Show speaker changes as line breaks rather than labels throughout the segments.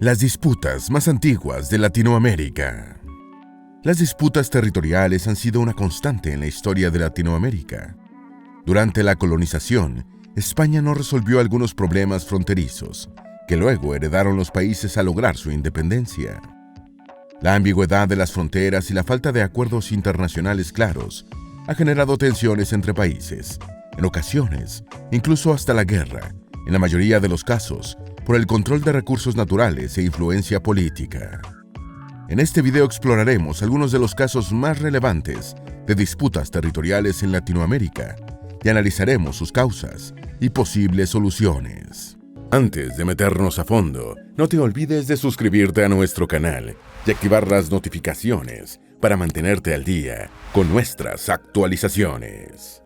Las disputas más antiguas de Latinoamérica. Las disputas territoriales han sido una constante en la historia de Latinoamérica. Durante la colonización, España no resolvió algunos problemas fronterizos, que luego heredaron los países al lograr su independencia. La ambigüedad de las fronteras y la falta de acuerdos internacionales claros ha generado tensiones entre países, en ocasiones, incluso hasta la guerra, en la mayoría de los casos, por el control de recursos naturales e influencia política. En este video exploraremos algunos de los casos más relevantes de disputas territoriales en Latinoamérica y analizaremos sus causas y posibles soluciones. Antes de meternos a fondo, no te olvides de suscribirte a nuestro canal y activar las notificaciones para mantenerte al día con nuestras actualizaciones.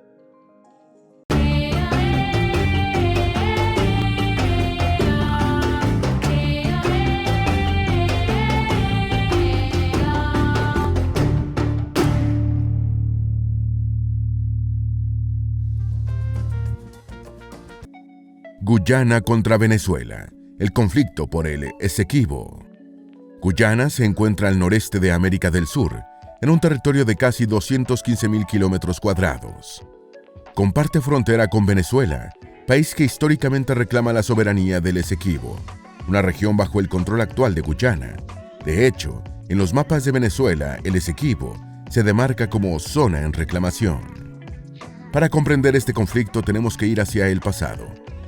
Guyana contra Venezuela. El conflicto por el Esequibo. Guyana se encuentra al noreste de América del Sur, en un territorio de casi 215.000 kilómetros cuadrados. Comparte frontera con Venezuela, país que históricamente reclama la soberanía del Esequibo, una región bajo el control actual de Guyana. De hecho, en los mapas de Venezuela, el Esequibo se demarca como zona en reclamación. Para comprender este conflicto tenemos que ir hacia el pasado.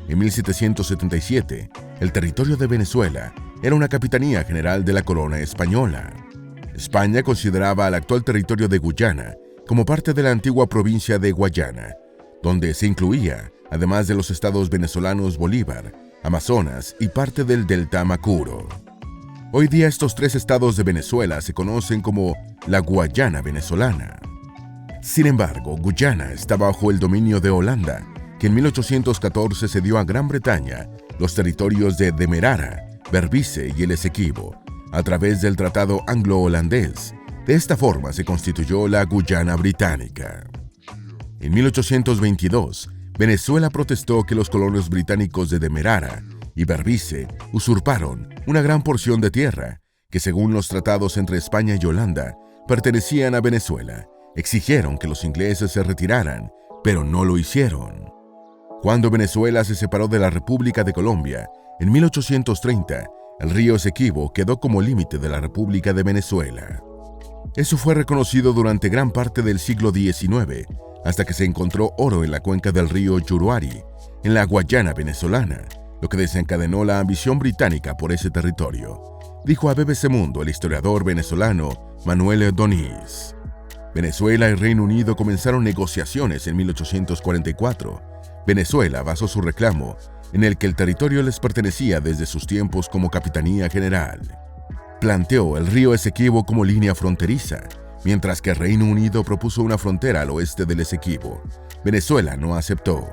En 1777, el territorio de Venezuela era una capitanía general de la corona española. España consideraba al actual territorio de Guyana como parte de la antigua provincia de Guayana, donde se incluía, además de los estados venezolanos Bolívar, Amazonas y parte del delta Macuro. Hoy día estos tres estados de Venezuela se conocen como la Guayana venezolana. Sin embargo, Guyana está bajo el dominio de Holanda, que en 1814 cedió a Gran Bretaña los territorios de Demerara, Berbice y el Esequibo, a través del Tratado Anglo-Holandés. De esta forma se constituyó la Guyana Británica. En 1822, Venezuela protestó que los colonos británicos de Demerara y Berbice usurparon una gran porción de tierra que, según los tratados entre España y Holanda, pertenecían a Venezuela. Exigieron que los ingleses se retiraran, pero no lo hicieron. Cuando Venezuela se separó de la República de Colombia, en 1830, el río Esequibo quedó como límite de la República de Venezuela. Eso fue reconocido durante gran parte del siglo XIX, hasta que se encontró oro en la cuenca del río Yuruari, en la Guayana venezolana, lo que desencadenó la ambición británica por ese territorio, dijo a BBC Mundo el historiador venezolano Manuel Doniz. Venezuela y Reino Unido comenzaron negociaciones en 1844. Venezuela basó su reclamo en el que el territorio les pertenecía desde sus tiempos como Capitanía General. Planteó el río Esequibo como línea fronteriza, mientras que Reino Unido propuso una frontera al oeste del Esequibo. Venezuela no aceptó.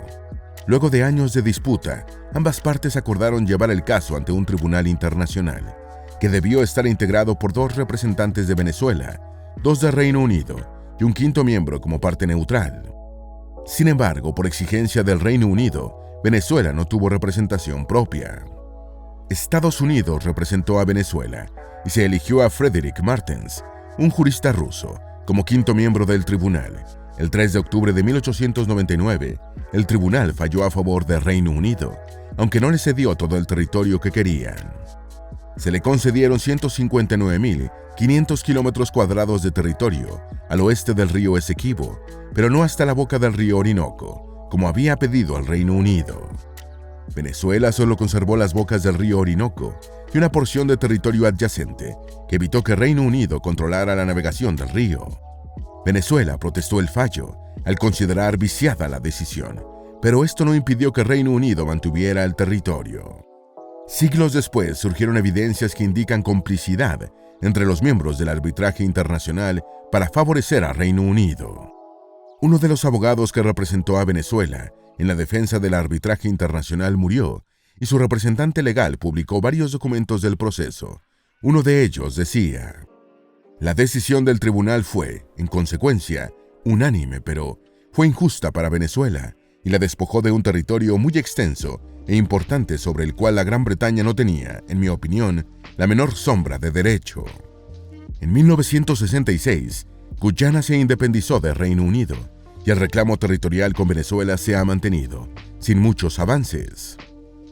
Luego de años de disputa, ambas partes acordaron llevar el caso ante un tribunal internacional, que debió estar integrado por 2 representantes de Venezuela, 2 de Reino Unido y un quinto miembro como parte neutral. Sin embargo, por exigencia del Reino Unido, Venezuela no tuvo representación propia. Estados Unidos representó a Venezuela y se eligió a Frederick Martens, un jurista ruso, como quinto miembro del tribunal. El 3 de octubre de 1899, el tribunal falló a favor del Reino Unido, aunque no le cedió todo el territorio que querían. Se le concedieron 159.500 kilómetros cuadrados de territorio al oeste del río Esequibo, pero no hasta la boca del río Orinoco, como había pedido el Reino Unido. Venezuela solo conservó las bocas del río Orinoco y una porción de territorio adyacente, que evitó que Reino Unido controlara la navegación del río. Venezuela protestó el fallo, al considerar viciada la decisión, pero esto no impidió que Reino Unido mantuviera el territorio. Siglos después surgieron evidencias que indican complicidad entre los miembros del arbitraje internacional para favorecer a Reino Unido. Uno de los abogados que representó a Venezuela en la defensa del arbitraje internacional murió y su representante legal publicó varios documentos del proceso. Uno de ellos decía: la decisión del tribunal fue, en consecuencia, unánime, pero fue injusta para Venezuela y la despojó de un territorio muy extenso e importante sobre el cual la Gran Bretaña no tenía, en mi opinión, la menor sombra de derecho. En 1966, Guyana se independizó del Reino Unido y el reclamo territorial con Venezuela se ha mantenido, sin muchos avances.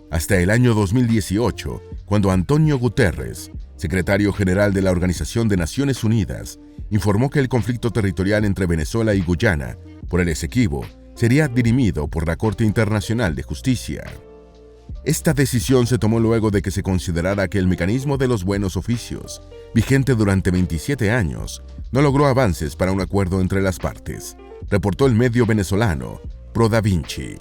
Hasta el año 2018, cuando Antonio Guterres, secretario general de la Organización de Naciones Unidas, informó que el conflicto territorial entre Venezuela y Guyana por el Esequibo sería dirimido por la Corte Internacional de Justicia. Esta decisión se tomó luego de que se considerara que el mecanismo de los buenos oficios, vigente durante 27 años, no logró avances para un acuerdo entre las partes, reportó el medio venezolano Pro Da Vinci.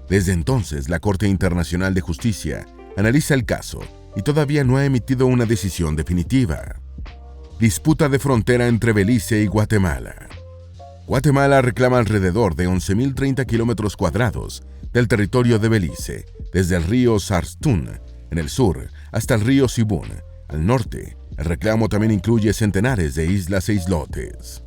Desde entonces, la Corte Internacional de Justicia analiza el caso y todavía no ha emitido una decisión definitiva. Disputa de frontera entre Belice y Guatemala. Guatemala reclama alrededor de 11.030 kilómetros cuadrados del territorio de Belice, desde el río Sarstún, en el sur, hasta el río Sibún, al norte. El reclamo también incluye centenares de islas e islotes.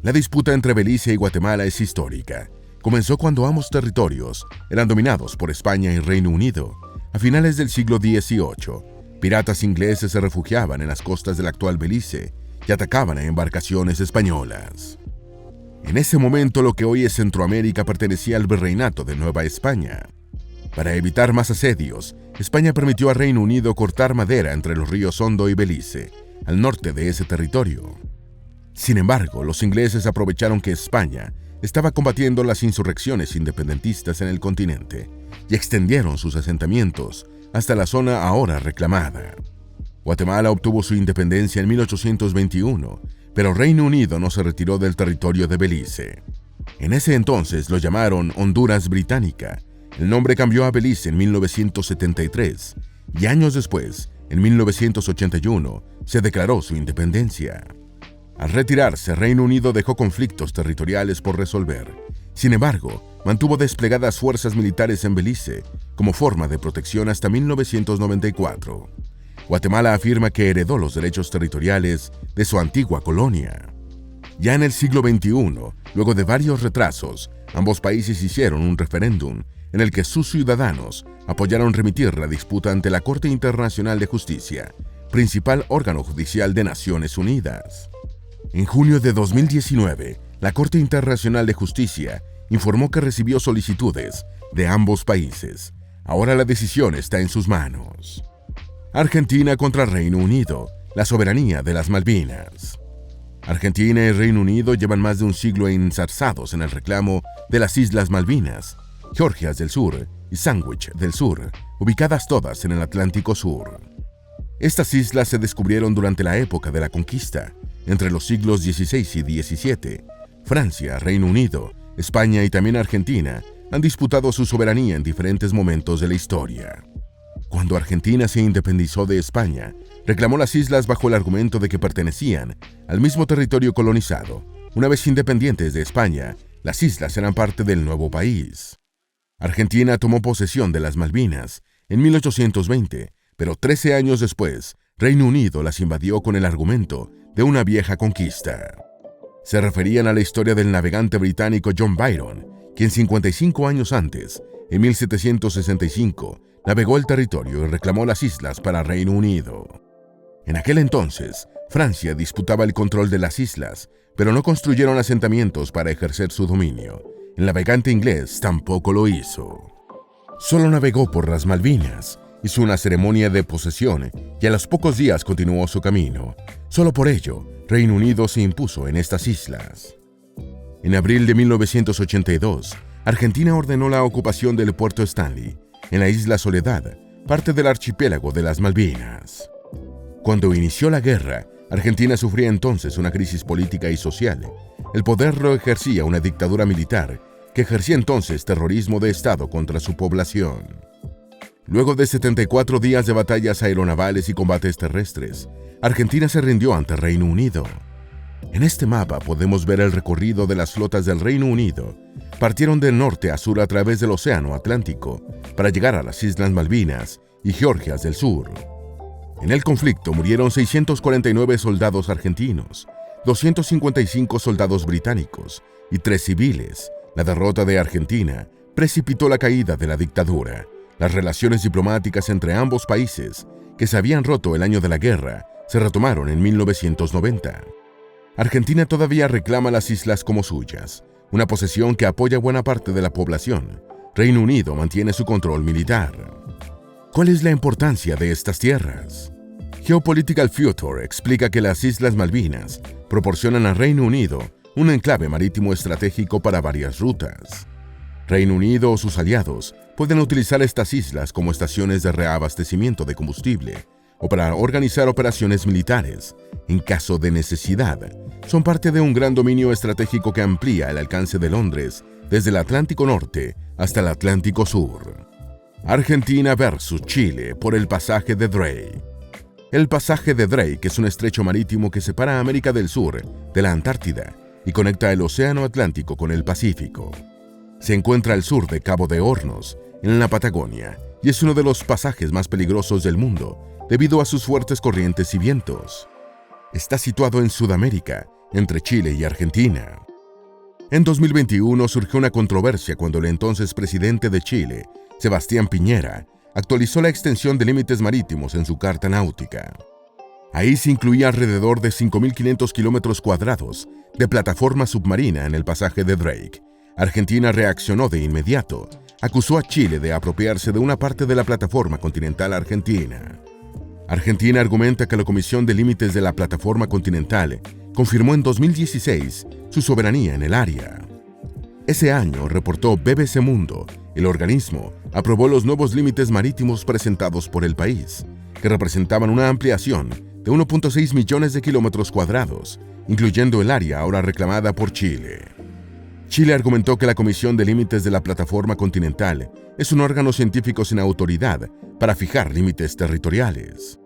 La disputa entre Belice y Guatemala es histórica. Comenzó cuando ambos territorios eran dominados por España y Reino Unido. A finales del siglo XVIII, piratas ingleses se refugiaban en las costas del actual Belice y atacaban a embarcaciones españolas. En ese momento, lo que hoy es Centroamérica pertenecía al Virreinato de Nueva España. Para evitar más asedios, España permitió al Reino Unido cortar madera entre los ríos Hondo y Belice, al norte de ese territorio. Sin embargo, los ingleses aprovecharon que España estaba combatiendo las insurrecciones independentistas en el continente y extendieron sus asentamientos hasta la zona ahora reclamada. Guatemala obtuvo su independencia en 1821, pero Reino Unido no se retiró del territorio de Belice. En ese entonces lo llamaron Honduras Británica. El nombre cambió a Belice en 1973 y años después, en 1981, se declaró su independencia. Al retirarse, Reino Unido dejó conflictos territoriales por resolver. Sin embargo, mantuvo desplegadas fuerzas militares en Belice como forma de protección hasta 1994. Guatemala afirma que heredó los derechos territoriales de su antigua colonia. Ya en el siglo XXI, luego de varios retrasos, ambos países hicieron un referéndum en el que sus ciudadanos apoyaron remitir la disputa ante la Corte Internacional de Justicia, principal órgano judicial de Naciones Unidas. En junio de 2019, la Corte Internacional de Justicia informó que recibió solicitudes de ambos países. Ahora la decisión está en sus manos. Argentina contra Reino Unido, la soberanía de las Malvinas. Argentina y Reino Unido llevan más de un siglo enzarzados en el reclamo de las Islas Malvinas, Georgias del Sur y Sandwich del Sur, ubicadas todas en el Atlántico Sur. Estas islas se descubrieron durante la época de la conquista, entre los siglos XVI y XVII. Francia, Reino Unido, España y también Argentina han disputado su soberanía en diferentes momentos de la historia. Cuando Argentina se independizó de España, reclamó las islas bajo el argumento de que pertenecían al mismo territorio colonizado. Una vez independientes de España, las islas eran parte del nuevo país. Argentina tomó posesión de las Malvinas en 1820, pero 13 años después, Reino Unido las invadió con el argumento de una vieja conquista. Se referían a la historia del navegante británico John Byron, quien 55 años antes, en 1765, navegó el territorio y reclamó las islas para Reino Unido. En aquel entonces, Francia disputaba el control de las islas, pero no construyeron asentamientos para ejercer su dominio. El navegante inglés tampoco lo hizo. Solo navegó por las Malvinas, hizo una ceremonia de posesión y a los pocos días continuó su camino. Solo por ello, Reino Unido se impuso en estas islas. En abril de 1982, Argentina ordenó la ocupación del Puerto Stanley, en la isla Soledad, parte del archipiélago de las Malvinas. Cuando inició la guerra, Argentina sufría entonces una crisis política y social. El poder lo ejercía una dictadura militar que ejercía entonces terrorismo de Estado contra su población. Luego de 74 días de batallas aeronavales y combates terrestres, Argentina se rindió ante Reino Unido. En este mapa podemos ver el recorrido de las flotas del Reino Unido. Partieron de norte a sur a través del Océano Atlántico para llegar a las Islas Malvinas y Georgias del Sur. En el conflicto murieron 649 soldados argentinos, 255 soldados británicos y 3 civiles. La derrota de Argentina precipitó la caída de la dictadura. Las relaciones diplomáticas entre ambos países que se habían roto el año de la guerra, se retomaron en 1990. Argentina todavía reclama las islas como suyas, una posesión que apoya buena parte de la población. Reino Unido mantiene su control militar. ¿Cuál es la importancia de estas tierras? Geopolitical Future explica que las Islas Malvinas proporcionan al Reino Unido un enclave marítimo estratégico para varias rutas. Reino Unido o sus aliados pueden utilizar estas islas como estaciones de reabastecimiento de combustible o para organizar operaciones militares. En caso de necesidad, son parte de un gran dominio estratégico que amplía el alcance de Londres desde el Atlántico Norte hasta el Atlántico Sur. Argentina versus Chile por el pasaje de Drake. El pasaje de Drake es un estrecho marítimo que separa América del Sur de la Antártida y conecta el Océano Atlántico con el Pacífico. Se encuentra al sur de Cabo de Hornos, en la Patagonia, y es uno de los pasajes más peligrosos del mundo debido a sus fuertes corrientes y vientos. Está situado en Sudamérica, entre Chile y Argentina. En 2021 surgió una controversia cuando el entonces presidente de Chile, Sebastián Piñera, actualizó la extensión de límites marítimos en su carta náutica. Ahí se incluía alrededor de 5.500 kilómetros cuadrados de plataforma submarina en el pasaje de Drake. Argentina reaccionó de inmediato, acusó a Chile de apropiarse de una parte de la plataforma continental argentina. Argentina argumenta que la Comisión de Límites de la Plataforma Continental confirmó en 2016 su soberanía en el área. Ese año, reportó BBC Mundo, el organismo aprobó los nuevos límites marítimos presentados por el país, que representaban una ampliación de 1.6 millones de kilómetros cuadrados, incluyendo el área ahora reclamada por Chile. Chile argumentó que la Comisión de Límites de la Plataforma Continental es un órgano científico sin autoridad para fijar límites territoriales.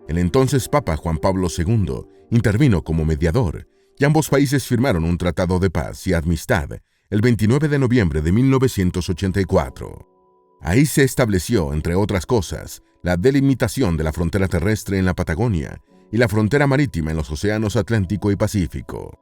El entonces Papa Juan Pablo II intervino como mediador y ambos países firmaron un tratado de paz y amistad el 29 de noviembre de 1984. Ahí se estableció, entre otras cosas, la delimitación de la frontera terrestre en la Patagonia y la frontera marítima en los océanos Atlántico y Pacífico.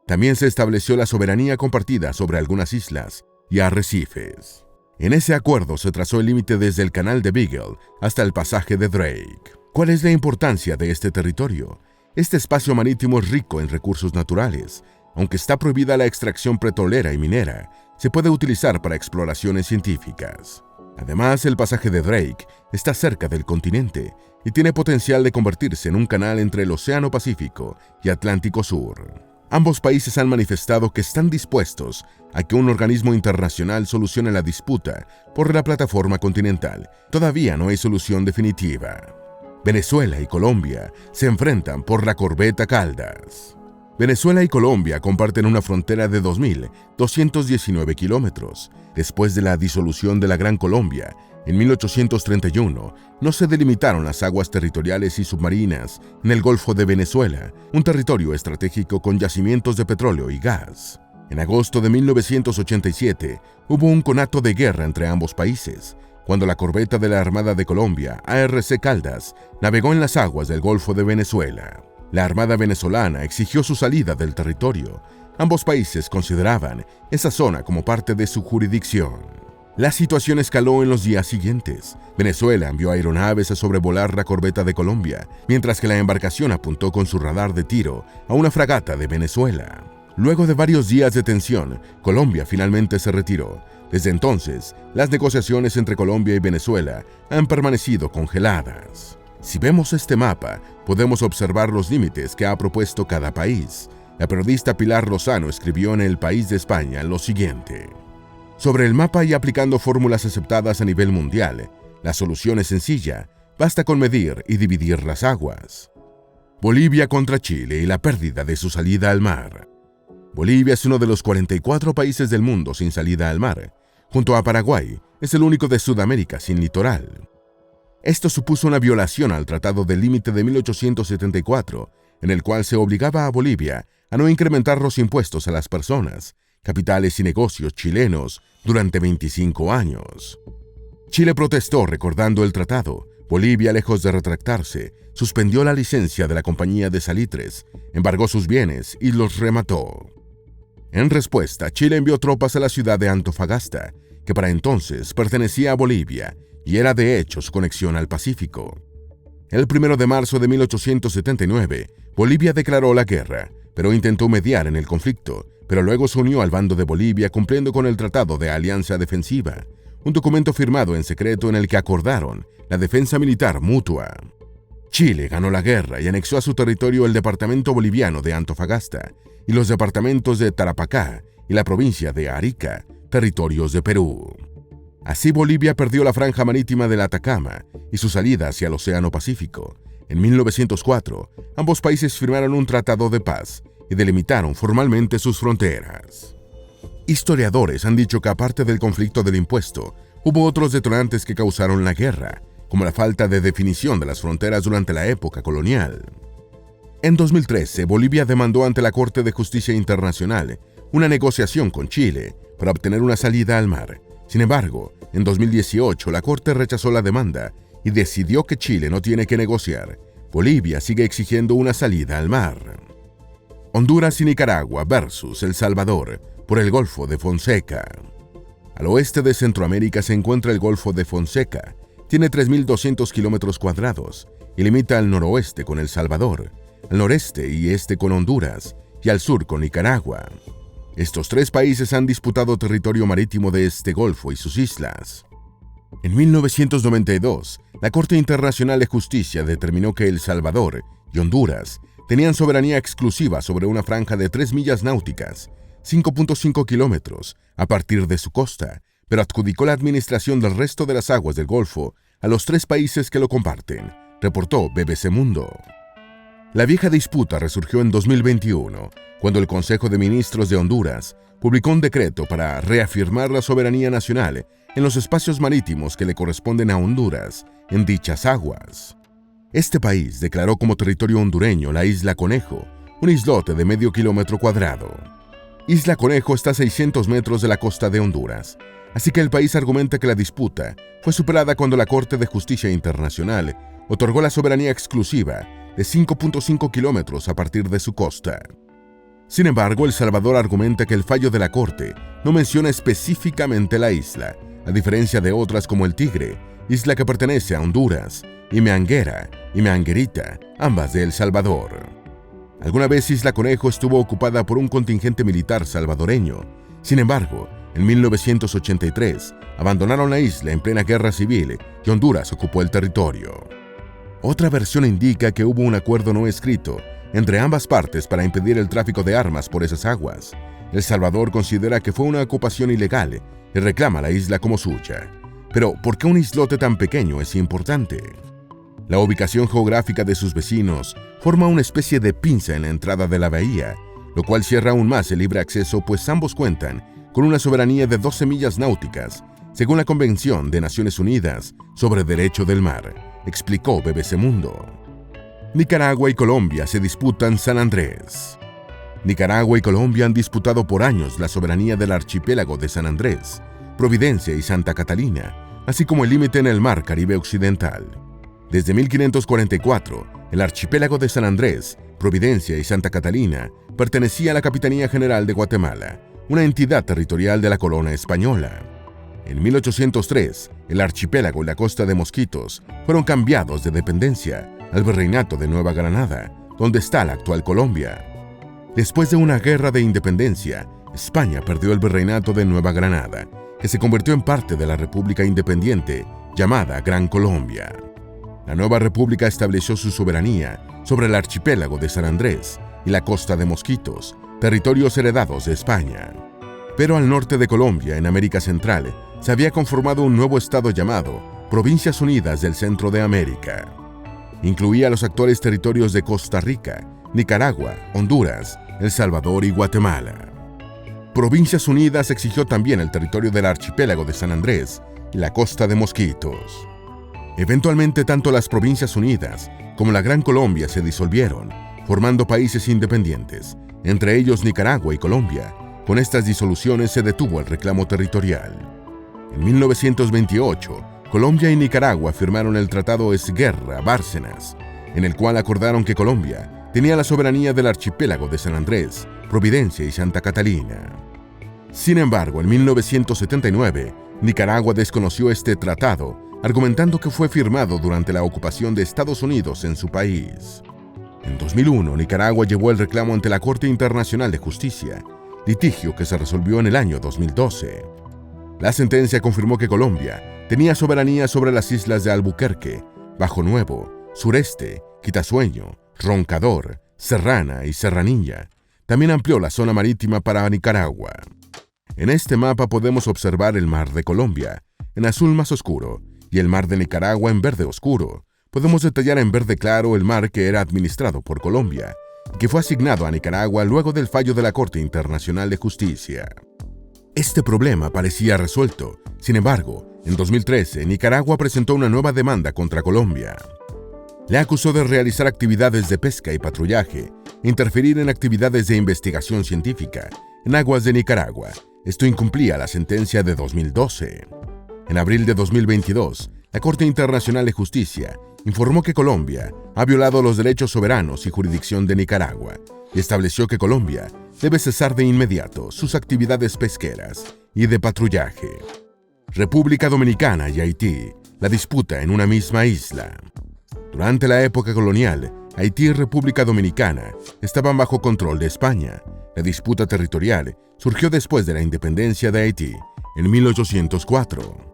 También se estableció la soberanía compartida sobre algunas islas y arrecifes. En ese acuerdo se trazó el límite desde el canal de Beagle hasta el pasaje de Drake. ¿Cuál es la importancia de este territorio? Este espacio marítimo es rico en recursos naturales. Aunque está prohibida la extracción petrolera y minera, se puede utilizar para exploraciones científicas. Además, el pasaje de Drake está cerca del continente y tiene potencial de convertirse en un canal entre el Océano Pacífico y Atlántico Sur. Ambos países han manifestado que están dispuestos a que un organismo internacional solucione la disputa por la plataforma continental. Todavía no hay solución definitiva. Venezuela y Colombia se enfrentan por la corbeta Caldas. Venezuela y Colombia comparten una frontera de 2.219 kilómetros. Después de la disolución de la Gran Colombia, en 1831, no se delimitaron las aguas territoriales y submarinas en el Golfo de Venezuela, un territorio estratégico con yacimientos de petróleo y gas. En agosto de 1987, hubo un conato de guerra entre ambos países, cuando la corbeta de la Armada de Colombia, ARC Caldas, navegó en las aguas del Golfo de Venezuela. La Armada venezolana exigió su salida del territorio. Ambos países consideraban esa zona como parte de su jurisdicción. La situación escaló en los días siguientes. Venezuela envió aeronaves a sobrevolar la corbeta de Colombia, mientras que la embarcación apuntó con su radar de tiro a una fragata de Venezuela. Luego de varios días de tensión, Colombia finalmente se retiró. Desde entonces, las negociaciones entre Colombia y Venezuela han permanecido congeladas. Si vemos este mapa, podemos observar los límites que ha propuesto cada país. La periodista Pilar Lozano escribió en El País de España lo siguiente: sobre el mapa y aplicando fórmulas aceptadas a nivel mundial, la solución es sencilla, basta con medir y dividir las aguas. Bolivia contra Chile y la pérdida de su salida al mar. Bolivia es uno de los 44 países del mundo sin salida al mar. Junto a Paraguay, es el único de Sudamérica sin litoral. Esto supuso una violación al Tratado del Límite de 1874, en el cual se obligaba a Bolivia a no incrementar los impuestos a las personas, capitales y negocios chilenos durante 25 años. Chile protestó recordando el tratado. Bolivia, lejos de retractarse, suspendió la licencia de la compañía de salitres, embargó sus bienes y los remató. En respuesta, Chile envió tropas a la ciudad de Antofagasta, que para entonces pertenecía a Bolivia y era de hecho su conexión al Pacífico. El 1 de marzo de 1879, Bolivia declaró la guerra, pero intentó mediar en el conflicto, pero luego se unió al bando de Bolivia cumpliendo con el Tratado de Alianza Defensiva, un documento firmado en secreto en el que acordaron la defensa militar mutua. Chile ganó la guerra y anexó a su territorio el departamento boliviano de Antofagasta y los departamentos de Tarapacá y la provincia de Arica, territorios de Perú. Así Bolivia perdió la franja marítima del Atacama y su salida hacia el Océano Pacífico. En 1904, ambos países firmaron un tratado de paz y delimitaron formalmente sus fronteras. Historiadores han dicho que aparte del conflicto del impuesto, hubo otros detonantes que causaron la guerra, como la falta de definición de las fronteras durante la época colonial. En 2013, Bolivia demandó ante la Corte de Justicia Internacional una negociación con Chile para obtener una salida al mar. Sin embargo, en 2018 la Corte rechazó la demanda y decidió que Chile no tiene que negociar. Bolivia sigue exigiendo una salida al mar. Honduras y Nicaragua versus El Salvador por el Golfo de Fonseca. Al oeste de Centroamérica se encuentra el Golfo de Fonseca. Tiene 3.200 kilómetros cuadrados y limita al noroeste con El Salvador, al noreste y este con Honduras y al sur con Nicaragua. Estos tres países han disputado territorio marítimo de este golfo y sus islas. En 1992, la Corte Internacional de Justicia determinó que El Salvador y Honduras tenían soberanía exclusiva sobre una franja de 3 millas náuticas, 5.5 kilómetros, a partir de su costa, pero adjudicó la administración del resto de las aguas del Golfo a los tres países que lo comparten, reportó BBC Mundo. La vieja disputa resurgió en 2021, cuando el Consejo de Ministros de Honduras publicó un decreto para reafirmar la soberanía nacional en los espacios marítimos que le corresponden a Honduras en dichas aguas. Este país declaró como territorio hondureño la Isla Conejo, un islote de medio kilómetro cuadrado. Isla Conejo está a 600 metros de la costa de Honduras, así que el país argumenta que la disputa fue superada cuando la Corte de Justicia Internacional otorgó la soberanía exclusiva de 5.5 kilómetros a partir de su costa. Sin embargo, El Salvador argumenta que el fallo de la Corte no menciona específicamente la isla, a diferencia de otras como El Tigre, isla que pertenece a Honduras, y Meanguera y Meanguerita, ambas de El Salvador. Alguna vez Isla Conejo estuvo ocupada por un contingente militar salvadoreño. Sin embargo, en 1983 abandonaron la isla en plena guerra civil y Honduras ocupó el territorio. Otra versión indica que hubo un acuerdo no escrito entre ambas partes para impedir el tráfico de armas por esas aguas. El Salvador considera que fue una ocupación ilegal y reclama la isla como suya. Pero, ¿por qué un islote tan pequeño es importante? La ubicación geográfica de sus vecinos forma una especie de pinza en la entrada de la bahía, lo cual cierra aún más el libre acceso, pues ambos cuentan con una soberanía de 12 millas náuticas, según la Convención de Naciones Unidas sobre Derecho del Mar, explicó BBC Mundo. Nicaragua y Colombia se disputan San Andrés. Nicaragua y Colombia han disputado por años la soberanía del archipiélago de San Andrés, Providencia y Santa Catalina, así como el límite en el Mar Caribe Occidental. Desde 1544, el archipiélago de San Andrés, Providencia y Santa Catalina pertenecía a la Capitanía General de Guatemala, una entidad territorial de la corona española. En 1803, el archipiélago y la costa de Mosquitos fueron cambiados de dependencia al Virreinato de Nueva Granada, donde está la actual Colombia. Después de una guerra de independencia, España perdió el Virreinato de Nueva Granada, que se convirtió en parte de la República Independiente llamada Gran Colombia. La nueva república estableció su soberanía sobre el archipiélago de San Andrés y la costa de Mosquitos, territorios heredados de España. Pero al norte de Colombia, en América Central, se había conformado un nuevo estado llamado Provincias Unidas del Centro de América. Incluía los actuales territorios de Costa Rica, Nicaragua, Honduras, El Salvador y Guatemala. Provincias Unidas exigió también el territorio del archipiélago de San Andrés y la costa de Mosquitos. Eventualmente, tanto las Provincias Unidas como la Gran Colombia se disolvieron, formando países independientes, entre ellos Nicaragua y Colombia. Con estas disoluciones se detuvo el reclamo territorial. En 1928, Colombia y Nicaragua firmaron el Tratado Esguerra-Bárcenas, en el cual acordaron que Colombia tenía la soberanía del archipiélago de San Andrés, Providencia y Santa Catalina. Sin embargo, en 1979, Nicaragua desconoció este tratado argumentando que fue firmado durante la ocupación de Estados Unidos en su país. En 2001, Nicaragua llevó el reclamo ante la Corte Internacional de Justicia, litigio que se resolvió en el año 2012. La sentencia confirmó que Colombia tenía soberanía sobre las islas de Albuquerque, Bajo Nuevo, Sureste, Quitasueño, Roncador, Serrana y Serranilla. También amplió la zona marítima para Nicaragua. En este mapa podemos observar el Mar de Colombia, en azul más oscuro, y el Mar de Nicaragua en verde oscuro. Podemos detallar en verde claro el mar que era administrado por Colombia, y que fue asignado a Nicaragua luego del fallo de la Corte Internacional de Justicia. Este problema parecía resuelto. Sin embargo, en 2013, Nicaragua presentó una nueva demanda contra Colombia. Le acusó de realizar actividades de pesca y patrullaje, e interferir en actividades de investigación científica en aguas de Nicaragua. Esto incumplía la sentencia de 2012. En abril de 2022, la Corte Internacional de Justicia informó que Colombia ha violado los derechos soberanos y jurisdicción de Nicaragua y estableció que Colombia debe cesar de inmediato sus actividades pesqueras y de patrullaje. República Dominicana y Haití, la disputa en una misma isla. Durante la época colonial, Haití y República Dominicana estaban bajo control de España. La disputa territorial surgió después de la independencia de Haití, en 1804.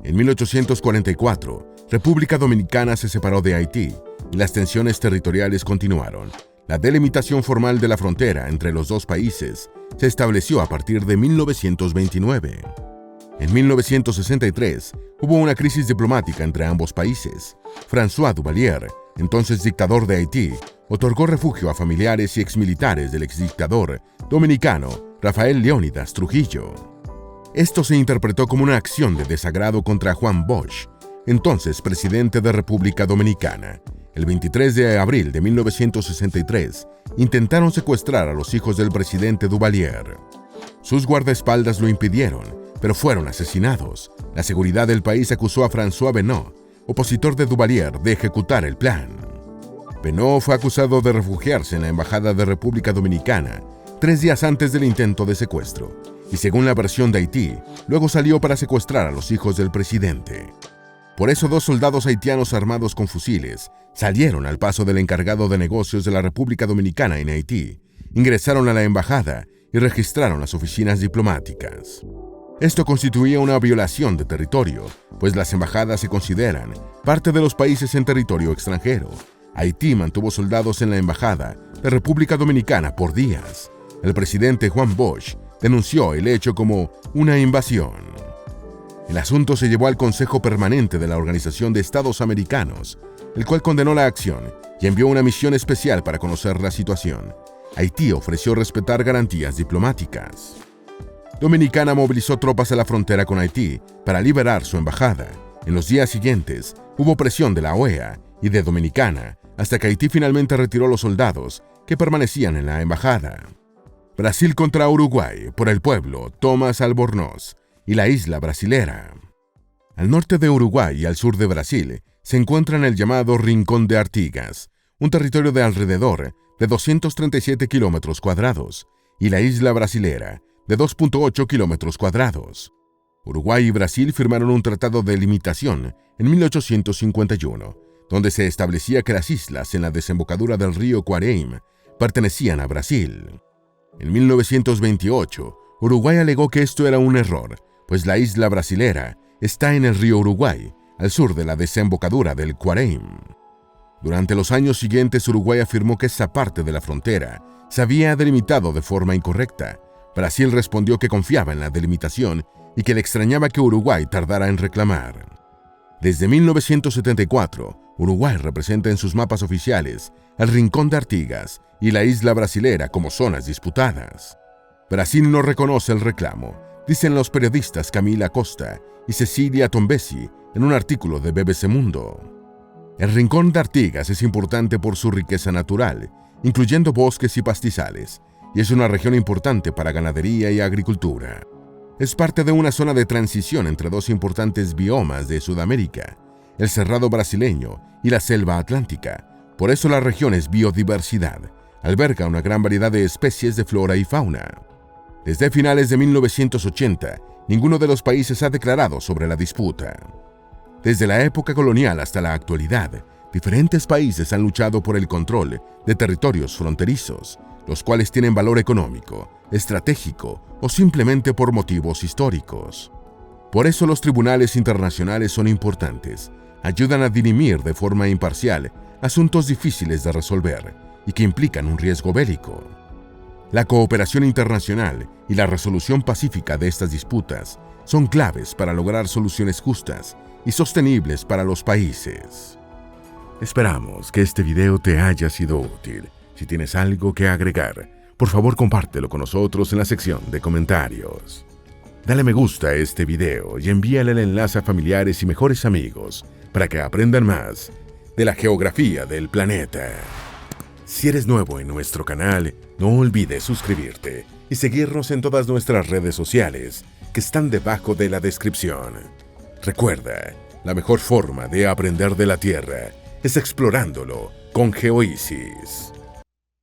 En 1844, República Dominicana se separó de Haití y las tensiones territoriales continuaron. La delimitación formal de la frontera entre los dos países se estableció a partir de 1929. En 1963, hubo una crisis diplomática entre ambos países. François Duvalier, entonces dictador de Haití, otorgó refugio a familiares y exmilitares del exdictador dominicano Rafael Leónidas Trujillo. Esto se interpretó como una acción de desagrado contra Juan Bosch, entonces presidente de República Dominicana. El 23 de abril de 1963, intentaron secuestrar a los hijos del presidente Duvalier. Sus guardaespaldas lo impidieron, pero fueron asesinados. La seguridad del país acusó a François Benot, opositor de Duvalier, de ejecutar el plan. Benot fue acusado de refugiarse en la Embajada de República Dominicana 3 días antes del intento de secuestro, y según la versión de Haití, luego salió para secuestrar a los hijos del presidente. Por eso 2 soldados haitianos armados con fusiles salieron al paso del encargado de negocios de la República Dominicana en Haití, ingresaron a la embajada y registraron las oficinas diplomáticas. Esto constituía una violación de territorio, pues las embajadas se consideran parte de los países en territorio extranjero. Haití mantuvo soldados en la embajada de República Dominicana por días. El presidente Juan Bosch denunció el hecho como una invasión. El asunto se llevó al Consejo Permanente de la Organización de Estados Americanos, el cual condenó la acción y envió una misión especial para conocer la situación. Haití ofreció respetar garantías diplomáticas. Dominicana movilizó tropas a la frontera con Haití para liberar su embajada. En los días siguientes, hubo presión de la OEA y de Dominicana hasta que Haití finalmente retiró los soldados que permanecían en la embajada. Brasil contra Uruguay por el pueblo Tomás Albornoz y la isla Brasilera. Al norte de Uruguay y al sur de Brasil se encuentran el llamado Rincón de Artigas, un territorio de alrededor de 237 kilómetros cuadrados, y la isla Brasilera, de 2.8 kilómetros cuadrados. Uruguay y Brasil firmaron un tratado de limitación en 1851, donde se establecía que las islas en la desembocadura del río Cuareim pertenecían a Brasil. En 1928, Uruguay alegó que esto era un error, pues la isla Brasilera está en el río Uruguay, al sur de la desembocadura del Cuareim. Durante los años siguientes, Uruguay afirmó que esa parte de la frontera se había delimitado de forma incorrecta. Brasil respondió que confiaba en la delimitación y que le extrañaba que Uruguay tardara en reclamar. Desde 1974, Uruguay representa en sus mapas oficiales el Rincón de Artigas y la isla Brasilera como zonas disputadas. Brasil no reconoce el reclamo, dicen los periodistas Camila Costa y Cecilia Tombesi en un artículo de BBC Mundo. El Rincón de Artigas es importante por su riqueza natural, incluyendo bosques y pastizales, y es una región importante para ganadería y agricultura. Es parte de una zona de transición entre 2 importantes biomas de Sudamérica, el Cerrado brasileño y la selva atlántica. Por eso la región es biodiversidad, alberga una gran variedad de especies de flora y fauna. Desde finales de 1980, ninguno de los países ha declarado sobre la disputa. Desde la época colonial hasta la actualidad, diferentes países han luchado por el control de territorios fronterizos, los cuales tienen valor económico, estratégico o simplemente por motivos históricos. Por eso los tribunales internacionales son importantes, ayudan a dirimir de forma imparcial asuntos difíciles de resolver y que implican un riesgo bélico. La cooperación internacional y la resolución pacífica de estas disputas son claves para lograr soluciones justas y sostenibles para los países. Esperamos que este video te haya sido útil. Si tienes algo que agregar, por favor compártelo con nosotros en la sección de comentarios. Dale me gusta a este video y envíale el enlace a familiares y mejores amigos para que aprendan más de la geografía del planeta. Si eres nuevo en nuestro canal, no olvides suscribirte y seguirnos en todas nuestras redes sociales que están debajo de la descripción. Recuerda, la mejor forma de aprender de la Tierra es explorándolo con GeoEasy's.